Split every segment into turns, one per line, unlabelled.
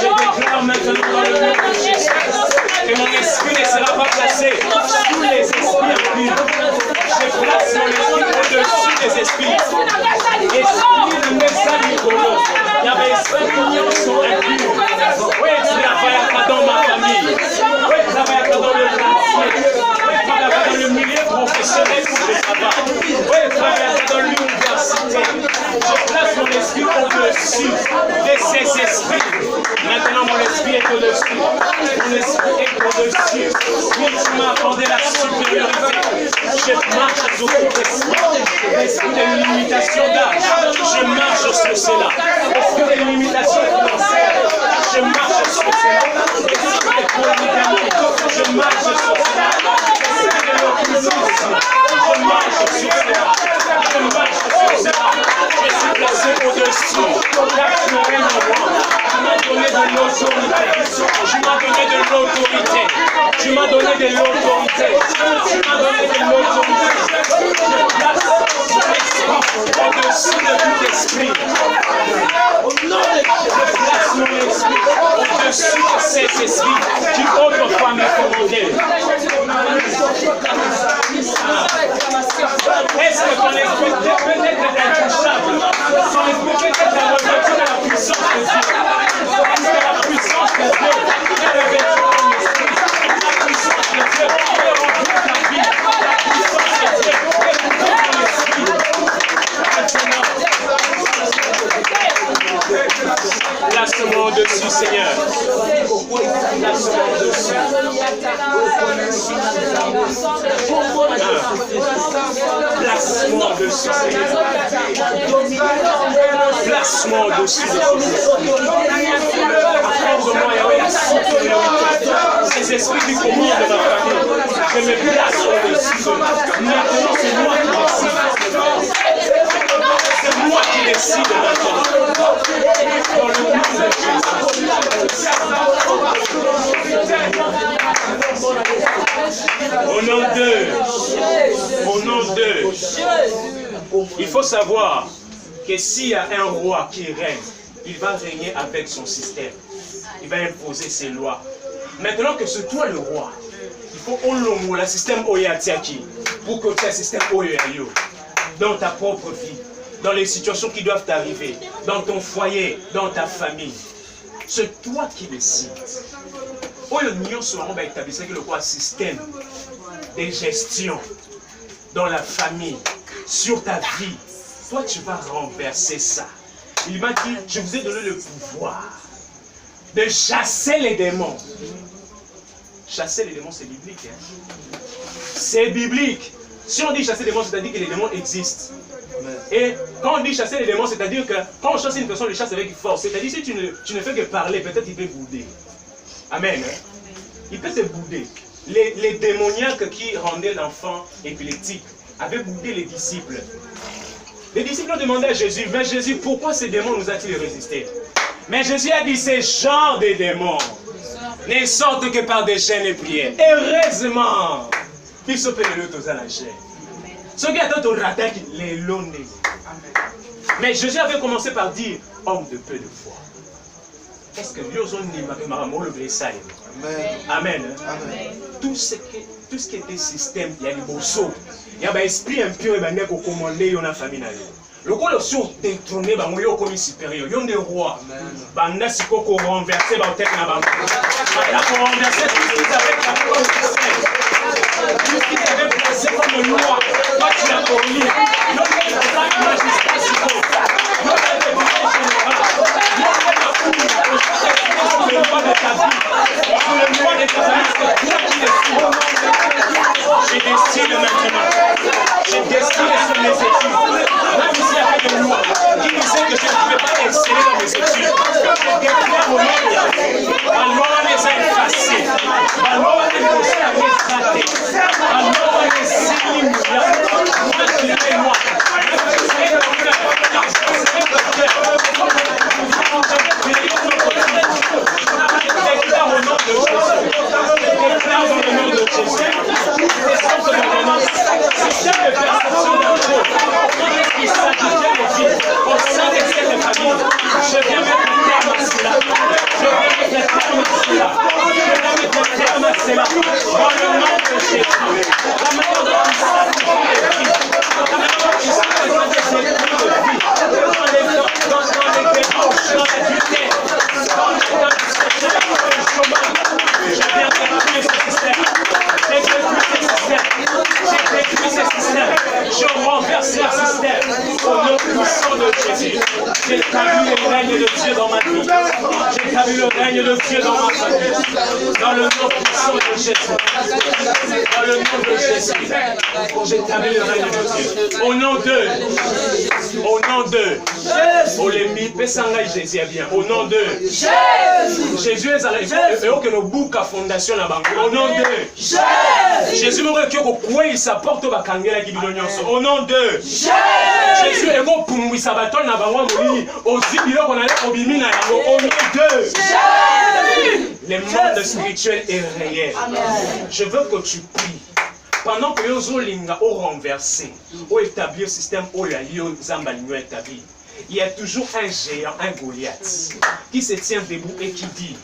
Je déclare maintenant dans le nom de Jésus que mon esprit ne sera pas placé sous les esprits impurs. Je place mon esprit au-dessus des esprits. Esprit de Messalikolo. Il y avait esprit d'union sont impurs. Oui, travaille dans ma famille. Oui, travaille dans le quartier. Oui, travaille dans le milieu professionnel où je travaille. Oui, travaille dans l'université. Je place mon esprit au-dessus de ces esprits. Maintenant, mon esprit est au-dessus. Mon esprit est au-dessus. Oui, tu m'as accordé la supériorité. Je marche sur cet esprit. L'esprit de limitation d'âge. Je marche sur cela. L'esprit de limitation financière. Je marche sur cela. L'esprit de polygamie. Je marche sur cela. L'esprit de l'occultisme. Je marche sur cela. Je marche sur cela. Je suis placé au-dessus. Car tu règnes en moi. Tu m'as donné de l'autorité. Tu m'as donné de l'autorité. Tu m'as donné de l'autorité. Tu m'as donné de l'autorité. Je place mon esprit au-dessus de tout esprit. Je place mon esprit au-dessus de ces esprits qui autrefois me commandaient. Est-ce que ton esprit peut être intouchable? Ton esprit peut être revêtu de la puissance de Dieu. Parce que la puissance de Dieu est revêtue dans ton esprit. La puissance de Dieu est remplie ta vie. La puissance de Dieu est remplie ton esprit. Place-moi au-dessus, Seigneur. Place-moi au-dessus. Place-moi au-dessus, Seigneur. Place-moi au-dessus de Accorde-moi, Yahweh, la supériorité. Ces esprits qui commandent ma famille, je me place au-dessus d'eux. Maintenant, c'est moi qui décide. C'est moi qui décide maintenant. Dans le nom de Jésus. Au nom d'eux, il faut savoir que s'il y a un roi qui règne, il va régner avec son système. Il va imposer ses lois. Maintenant que c'est toi le roi, il faut on le système Oyatiaki pour que tu aies un système Oyayo dans ta propre vie, dans les situations qui doivent t'arriver, dans ton foyer, dans ta famille. C'est toi qui décides. Oyo sera établi que le quoi système de gestion dans la famille, sur ta vie. Toi, tu vas renverser ça. Il m'a dit, je vous ai donné le pouvoir de chasser les démons. Chasser les démons, c'est biblique. Hein? C'est biblique. Si on dit chasser les démons, c'est-à-dire que les démons existent. Et quand on dit chasser les démons, c'est-à-dire que quand on chasse une personne, on les chasse avec force. C'est-à-dire si tu ne fais que parler, peut-être il peut bouder. Amen. Hein? Il peut te bouder. Les démoniaques qui rendaient l'enfant épileptique avaient boudé les disciples. Les disciples ont demandé à Jésus, mais Jésus, pourquoi ces démons nous a-t-il résisté? Mais Jésus a dit, ces genres de démons ne sortent que par des chaînes et prières. Heureusement, qu'ils sont pénélés tous à la chaîne. Ceux qui attendent au ratin, les lonnés. Mais Jésus avait commencé par dire, homme de peu de foi. Est-ce que Dieu m'a le blessé? Amen. Tout ce qui était système, il y a des beaux sauts. Il y a un esprit impur et il y a commandé la famille. Le quoi le saut détrôné, il y a comme supérieur. Il y a des rois. Il y a des rois renversés. Il y a des rois renversés avec la foi système. Tout ce qui avait placé comme loi, toi tu l'as corrigé. Il y a des magistrats civils. Il y a des le roi de ta vie, sur le roi de ta famille, c'est toi qui décides. Je décide maintenant. Je décide sur mes études. Même s'il y avait des lois qui disaient que je ne pouvais pas exceller dans mes études, je déclare au nom de Dieu. Alors on les a effacés. Alors on les a effacés. Alors on les a éliminés. Moi je l'ai moi. Déclare au nom de Jésus. Déclare dans le nom de Jésus. C'est chaque perception d'un jour. Qui s'agit de vie au sein de cette famille. Je viens mettre un terme à cela. J'établis le règne de Dieu dans ma famille. Dans le nom puissant de Jésus. Dans le nom de Jésus. J'établis le règne de Dieu. Au nom d'eux. Au nom d'eux. Au lémi, Pessangaï Jésus est bien. Au nom d'eux. Jésus est arrivé. Et au que nos boucs à fondation là-bas. Au nom d'eux. Jésus m'aurait dit que il s'apporte au bakangela qui bidon nyonso. Au nom d'eux. Jésus est bon pour nous sabaton na bango moli. Aussi bilo qu'on allait obimi na yango. Au nom d'eux. Le monde spirituel est réel. Je veux que tu pries. Pendant que Yozo Linga au renversé, au établir le système au Yayo Zambaligno établi, il y a toujours un géant, un Goliath, qui se tient debout et qui dit,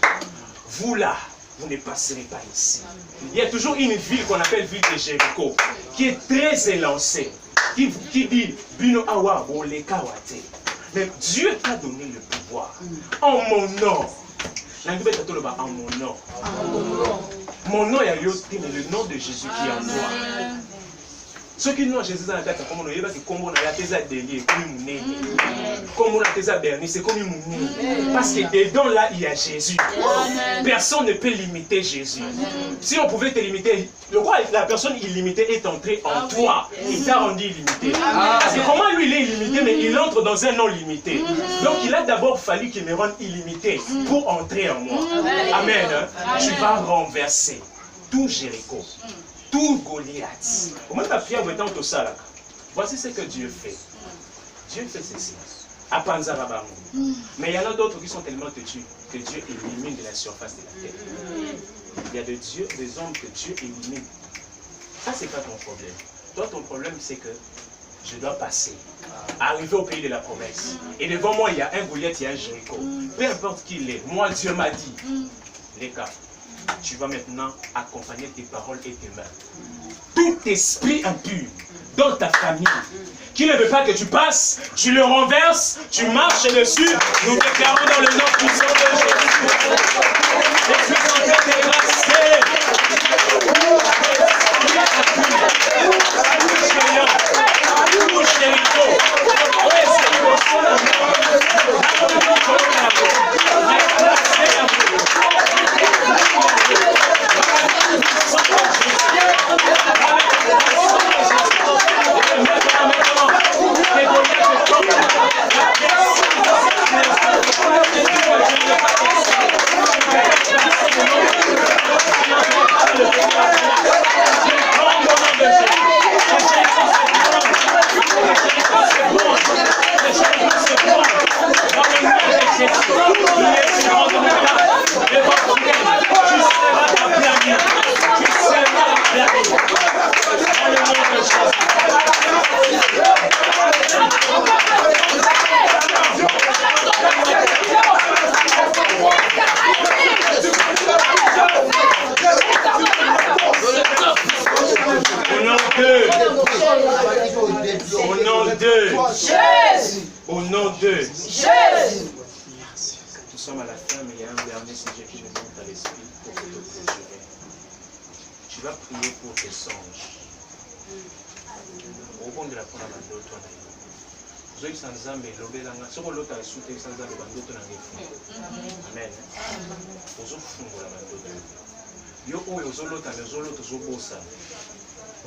vous là, vous ne passerez pas ici. Il y a toujours une ville qu'on appelle ville de Jéricho, qui est très élancée, qui dit, Bino Awa, Bole Kawate. Mais Dieu t'a donné le pouvoir. En mon nom. En mon nom. Mon nom est le nom de Jésus qui est en toi. Ceux qui n'ont Jésus dans la tête, comme on a dit, comme on a tes adéliers, comme on a tes bernis, c'est comme une. Parce que dedans là, il y a Jésus. Personne ne peut limiter Jésus. Si on pouvait te limiter, le roi, la personne illimitée est entrée en toi. Il t'a rendu illimité. Parce que comment lui il est illimité, mais il entre dans un non limité. Donc il a d'abord fallu qu'il me rende illimité pour entrer en moi. Amen. Tu vas renverser tout Jéricho. Tout Goliath. Voici ce que Dieu fait. Dieu fait ceci. Mais il y en a d'autres qui sont tellement têtus que Dieu élimine de la surface de la terre. Il y a des hommes que Dieu élimine. Ça, c'est pas ton problème. Toi, ton problème, c'est que je dois passer, arriver au pays de la promesse. Et devant moi, il y a un Goliath, il y a un Jéricho. Peu importe qui il est, moi, Dieu m'a dit, les gars, tu vas maintenant accompagner tes paroles et tes mains. Tout esprit impur dans ta famille qui ne veut pas que tu passes, tu le renverses, tu marches dessus. Nous déclarons dans le nom puissant de Jésus. Je suis en train de dégracer. Au nom de Jésus. Nous sommes à la fin, mais il y a un dernier sujet qui me monte à l'esprit pour que vous mesurez. Tu vas prier pour tes songes. Au fond de la première bande, toi, Zoï Sanzambe, l'obélanga, ce que l'autre a souté Sanzambe, bande, toi, amen. Ozo fungo la bande. Yo, ozo l'autre, ozo l'autre, ozo bossa.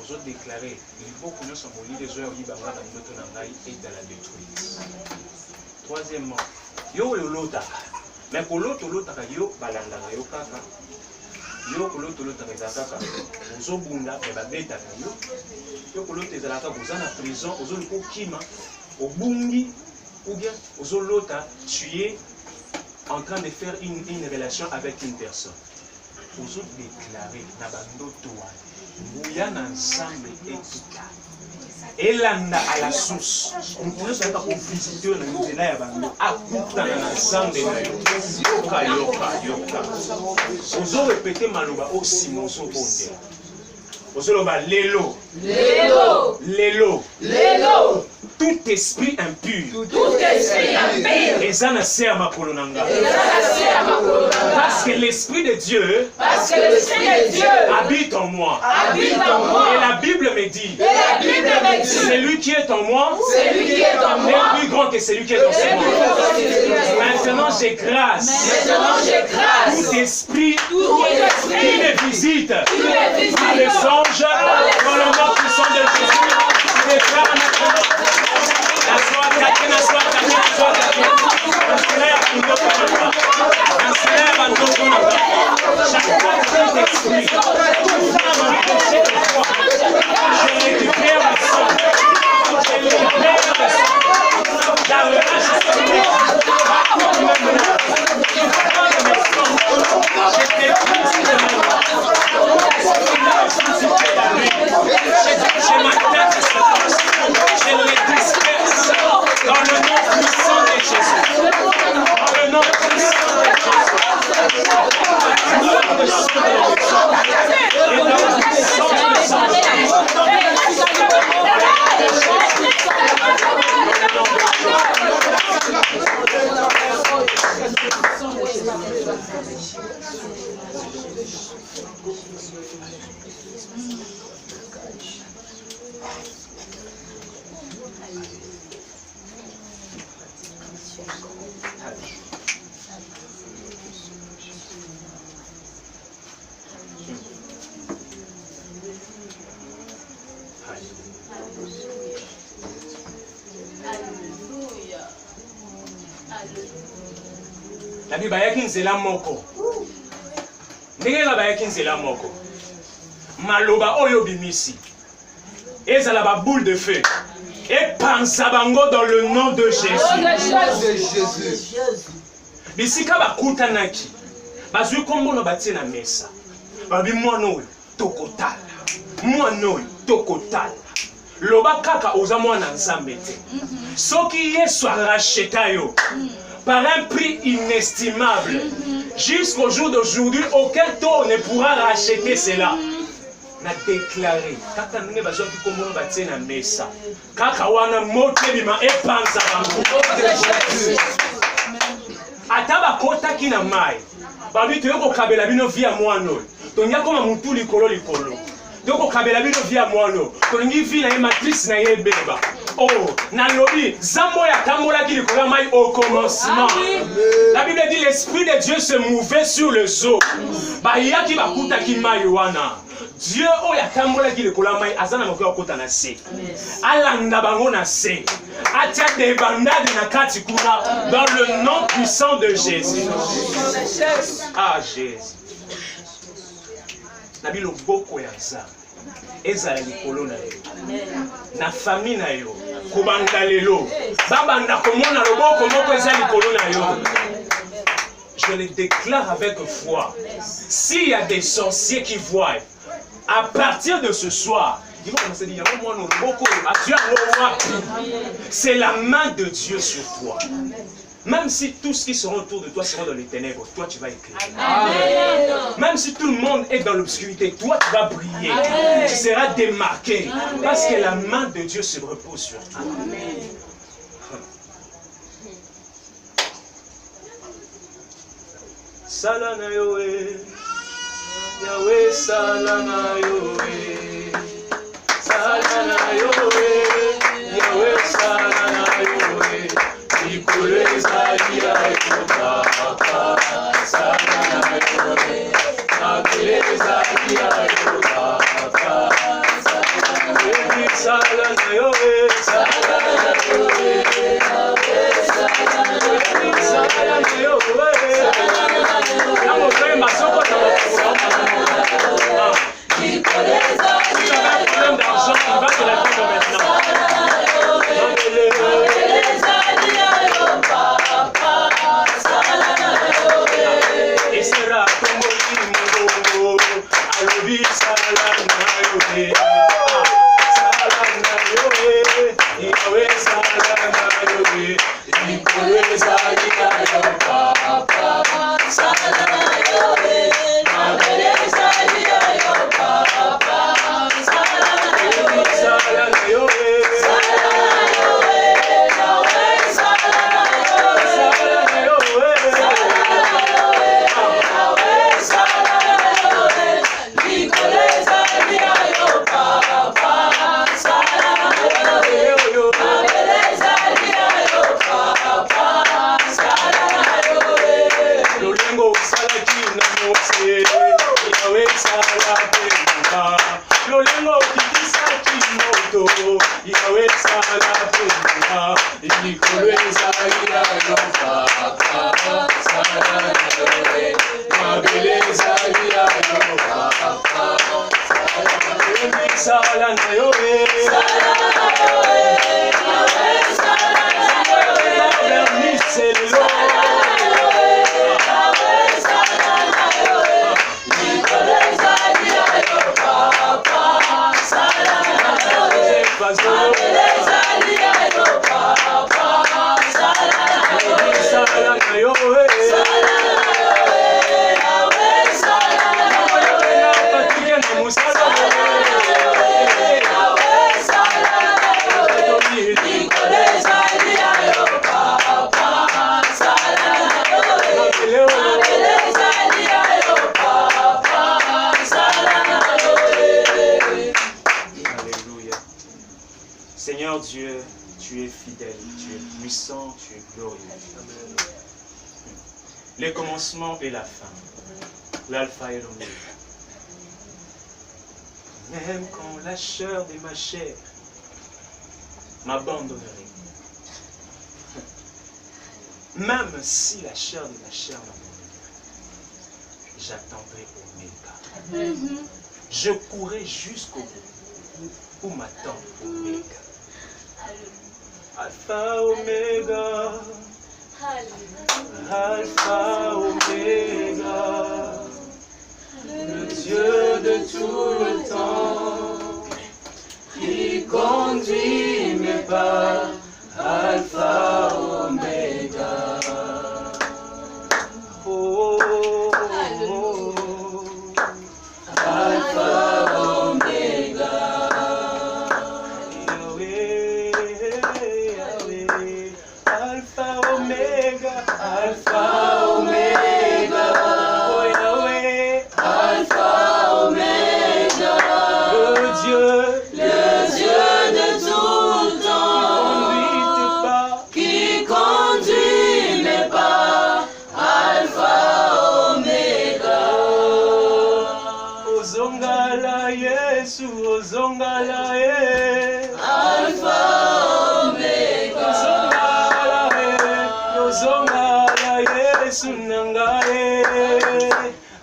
Ozo déclarer, il faut que nous sommes au lit des heures, il va avoir la bande, et dans la détruite. Troisièmement, yo l'autre. Mais pour l'autre, yo balanda yo kaka. Yo pour l'autre, kaka. Ozo bunda, et babeta yo. Yo pour l'autre, ezalaka boza na prison, ozo liko kima, au bungi, ou bien ozo l'autre, tu es en train de faire une relation avec une personne. Ozo déclarer na bandoto wa, bouya na ensemble etika. Elanda à la source. On pourrait se faire visiter dans le Nzela ya bando. Akuta na ensemble na yo. Yoka. Ozo répéter maloba aussi mozo bonde. Ozo loba lelo. Tout esprit impur. Ezana se makolo nanga. Passe Parce que l'Esprit de Dieu habite en moi. Et la Bible me dit, celui qui est en moi est plus grand que celui qui est dans ce monde. Maintenant j'ai grâce. Tout esprit qui me visite par les anges dans le nom puissant de Jésus. Je déclare maintenant la soie attaquée, la soie attaquée, la soie attaquée. Chaque fois d'esprit va m'empêcher de croire. Je récupère le sang. Je récupère le sang. La relâche historique. Je t'épuise de mes mains. Je m'attaque à sa force. Je les disperse dans le nom puissant de Jésus. Dans le nom puissant de Jésus. Dans le sang de Jésus. Et dans le sang de Nabi bayaki nzela moko. Ndenge na bayaki nzela moko. Maloba oyo bimisi. Ezala ba boule de feu. Et panza bango dans le nom de Jésus. Bisika bakutanaki. Bazwi kombo na batie na mesa. Babi mwana oyo tokotala. Mwana oyo tokotala. Loba kaka oza mwana nzambe te. Soki Yesu aracheta yo par un prix inestimable. Jusqu'au jour d'aujourd'hui, aucun taux ne pourra racheter cela. Na déclaré, kaka ndenge bazwaki kombo batie na mesa. Kaka wana moto bima epanza bango. Ata bakotaki na mai. Babi toyoko kabela bino via mwana oyo. Tonya koma mutu likolo likolo. Toyoko kabela bino via mwana oyo. Tolingi vi na ye matrice na ye beba. Oh, nalobi, Zambo ya tambola ki likolo mai au commencement. La Bible dit l'esprit de Dieu se mouvait sur les eaux. Ba yaki bakuta ki mai wana. Dieu o ya tambola ki likolo mai azana mokoya kota na se. Alanda bango na se. Atia des bandades na kati kuna dans le nom puissant de Jésus. Ah Jésus. Nabi loboko ya nzambe. Ezala likolo na yo. Na famille na yo. Kobanda lelo. Babanda komona loboko moko eza likolo na yo. Je le déclare avec foi. S'il y a des sorciers qui voient, à partir de ce soir, ils vont se dire, c'est la main de Dieu sur toi. Même si tous ceux qui seront autour de toi seront dans les ténèbres, toi tu vas éclairer. Même si tout le monde est dans l'obscurité, toi tu vas briller. Amen. Tu seras démarqué. Amen. Parce que la main de Dieu se repose sur toi. Amen. Salana yoé, Yahweh salana yoé, salana yoé, Yahweh salana yoé. osalaki na Mose, Yahweh sala penga. Lolengo kibisaki moto, Yahweh sala penga. Likolo ezali ya yo papa, sala na Yahweh. Mabele ezali ya yo papa, sala na Yahweh. C'est le Lord. Seigneur Dieu, tu es fidèle, tu es puissant, tu es glorieux. Le commencement et la fin, l'alpha et l'oméga. Même quand la chair de ma chair m'abandonnerait, même si la chair de ma chair m'abandonnerait, j'attendrai Oméga. Je courrai jusqu'au bout où m'attend Oméga. Alpha, Oméga, Alpha, Oméga, le Dieu de tout le temps, qui conduit mes pas, Alpha, Oméga. Oh, oh, oh, Alpha, Oméga. Alpha, Oméga, Alpha, Oméga, oh Yahweh, Alpha, Oméga, le Dieu de tout le temps, qui conduit mes pas, Alpha, Oméga. Ozongala Yesu, Ozongala Alpha, Oméga. Ozongala Yesu nangae,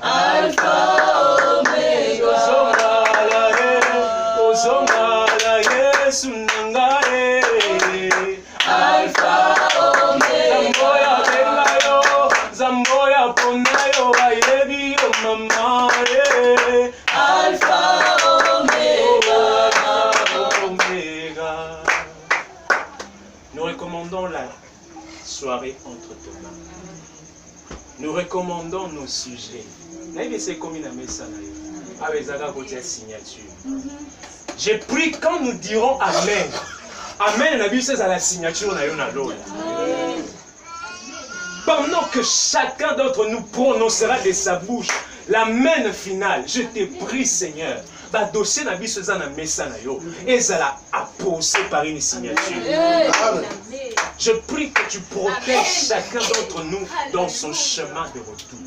Alpha Omega. Ozongala Yesu nangae, Alpha Omega. Zamboya bengayo, zamboya ponayo, ayebi yo mama, Alpha Omega. Omega. Nous recommandons la soirée entre tes mains. Nous recommandons nos sujets. J'ai pris quand nous dirons Amen. Amen, la Bible c'est à la signature. Pendant que chacun d'entre nous prononcera de sa bouche l'Amen final, je te prie Seigneur. Bah dossier na biso za na mesa na yo ezala apposé par une signature. Je prie que tu protèges chacun d'entre nous dans son chemin de retour.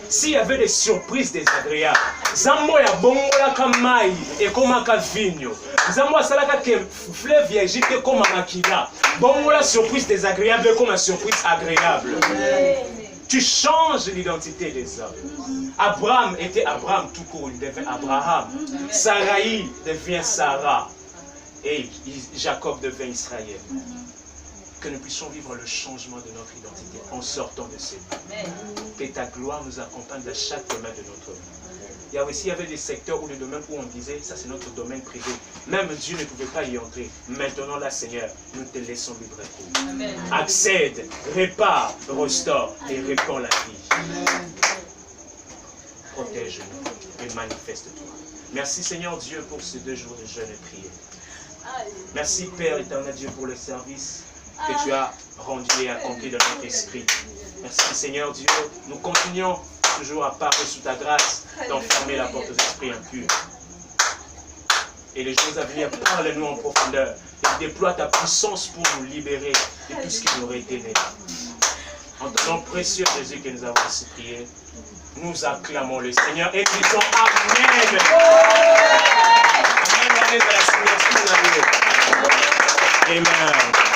S'il y avait des surprises désagréables, Zambo ya bongola kamai et komaka vigno. Zambo salaka ke fleuve Égypte comme makila. Bongola surprise désagréable comme une surprise agréable. Tu changes l'identité des hommes. Abraham était Abraham tout court, il devient Abraham. Sarai devient Sarah. Et Jacob devient Israël. Que nous puissions vivre le changement de notre identité en sortant de ces lieux. Que ta gloire nous accompagne à chaque domaine de notre vie. Il y avait des secteurs ou des domaines où on disait, ça c'est notre domaine privé. Même Dieu ne pouvait pas y entrer. Maintenant là, Seigneur, nous te laissons libre cours. Accède, répare, restaure et répand la vie. Protège-nous et manifeste-toi. Merci Seigneur Dieu pour ces 2 jours de jeûne et prière. Merci Père éternel Dieu pour le service que tu as rendu et accompli dans notre esprit. Merci Seigneur Dieu, nous continuons toujours à parler sous ta grâce, d'enfermer la porte aux esprits impurs. Et les choses à venir, parle-nous en profondeur et déploie ta puissance pour nous libérer de tout ce qui nous aurait été né. En ton nom précieux, Jésus, que nous avons ainsi prié, nous acclamons le Seigneur et disons Amen. Amen. Amen.